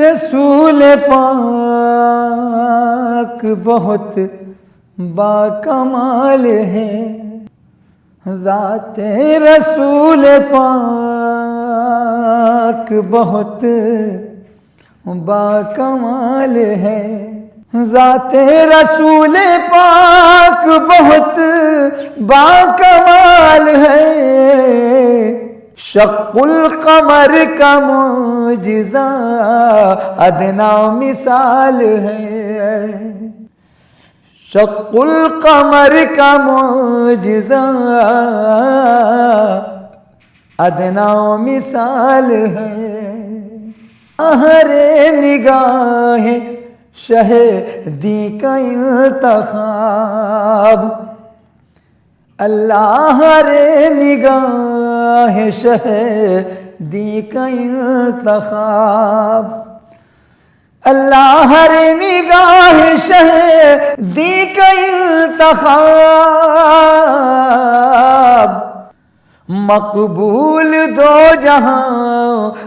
رسول پاک بہت باکمال ہے، ذات رسول پاک بہت باکمال ہے، ذات رسول پاک بہت باکمال ہے، شق القمر کا معجزہ ادنا مثال ہے، شق القمر کا معجزہ ادنا مثال ہے، ہر نگاہ شہدی کا انتخاب، اللہ رے نگاہ شہدی کا انتخاب، اللہ رے نگاہ شہدی کا انتخاب، مقبول دو جہاں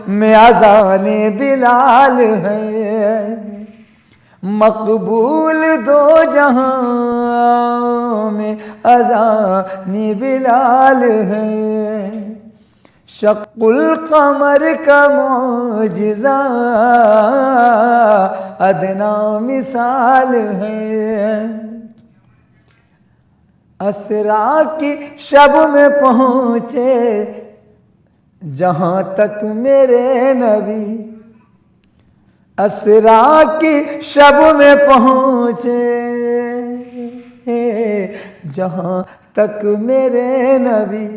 میں اذان بلال ہے، مقبول دو جہاں میں اذان بلال ہے، شق القمر کا معجزہ ادنا مثال ہے، اسرا کی شب میں پہنچے جہاں تک میرے نبی، اسرا کی شب میں پہنچے جہاں تک میرے نبی،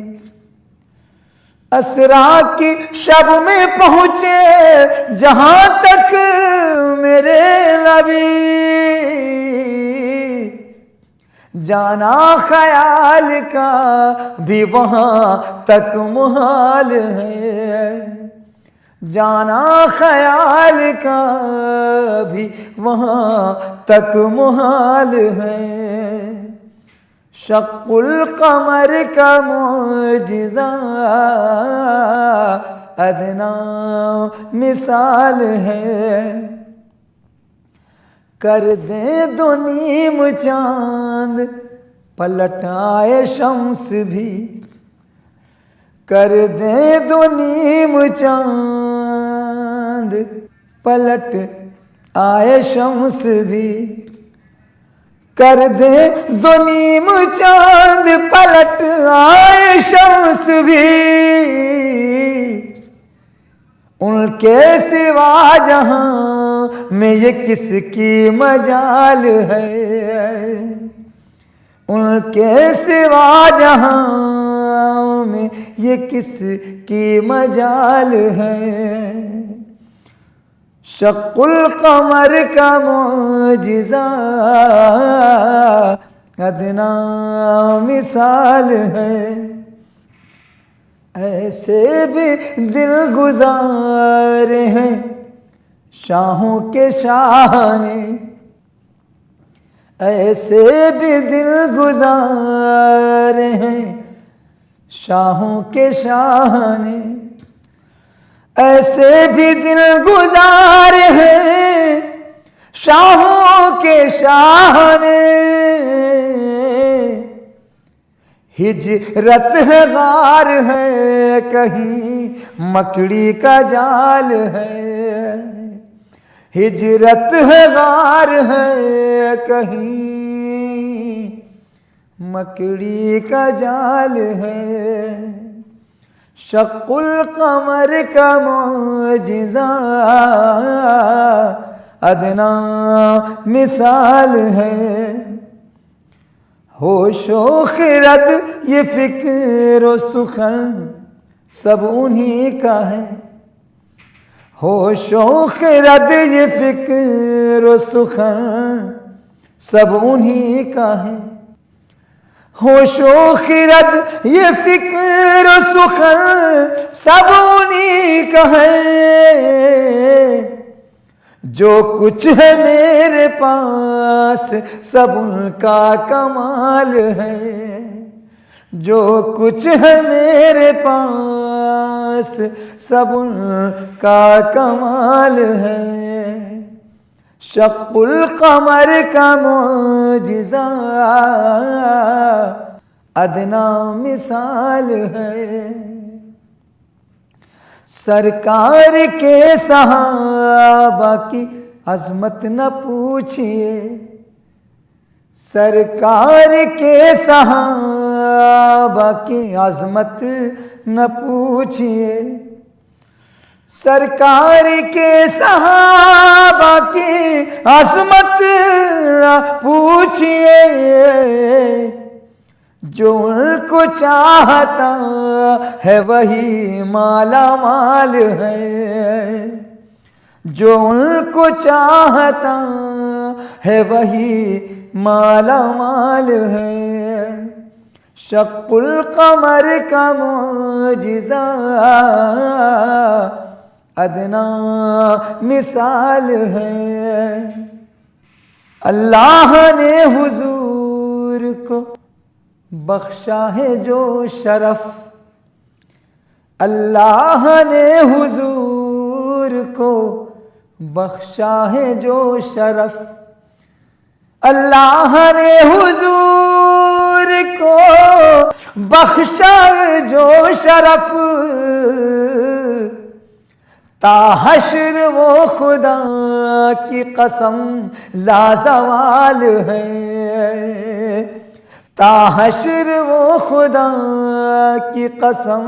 اسرا کی شب میں پہنچے جہاں تک میرے نبی، جانا خیال کا بھی وہاں تک محال ہے، جانا خیال کا بھی وہاں تک محال ہے، شق القمر کا معجزہ ادنا مثال ہے، کر دے دو نیم چاند پلٹ آئے شمس بھی، کر دے دو نیم چاند پلٹ آئے شمس بھی، کر دے دو نیم چاند پلٹ آئے شمس بھی، ان کے سوا جہاں میں یہ کس کی مجال ہے، ان کے سوا جہاں میں یہ کس کی مجال ہے، شق القمر کا معجزہ ادنا مثال ہے، ایسے بھی دل گزارے ہیں شاہوں کے شاہ نے، ایسے بھی دل گزارے ہیں شاہوں کے شاہ نے، ایسے بھی دل گزارے ہیں شاہوں کے شاہ نے، ہجرت ہے غار ہے کہیں مکڑی کا جال ہے، ہجرت ہے غار ہے کہیں مکڑی کا جال ہے، شق القمر کا معجزہ ادنا مثال ہے، ہوش و خرد یہ فکر و سخن سب انہی کا ہے، ہوش و خرد یہ فکر و سخن سب انہی کا ہے، ہوش و خرد یہ فکر و سخن سب انہی کا ہے، جو کچھ ہے میرے پاس سب ان کا کمال ہے، جو کچھ ہے میرے پاس سب ان کا کمال ہے۔ شق القمر کا معجزہ ادنا مثال ہے، سرکار کے صحابہ کی عظمت نہ پوچھئے، سرکار کے صحابہ کی عظمت نہ پوچھئے، سرکار کے صحابہ کی عظمت نہ پوچھئے، جو ان کو چاہتا ہے وہی مالا مال ہے، جو ان کو چاہتا ہے وہی مالا مال ہے، شق القمر کا معجزہ ادنا مثال ہے۔ اللہ نے حضور کو بخشا ہے جو شرف، اللہ نے حضور کو بخشا ہے جو شرف، اللہ نے حضور کو بخشا جو شرف، تا حشر وہ خدا کی قسم لازوال ہے، تا حشر وہ خدا کی قسم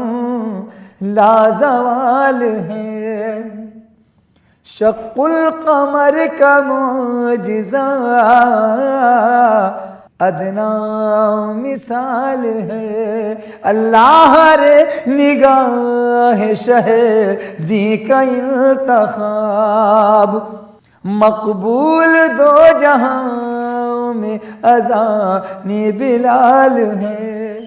لازوال ہے، شق القمر کا معجزہ ادنا مثال ہے، اللہ رے نگاہ شہدی کا انتخاب، مقبول دو جہاں میں اذان بلال ہے،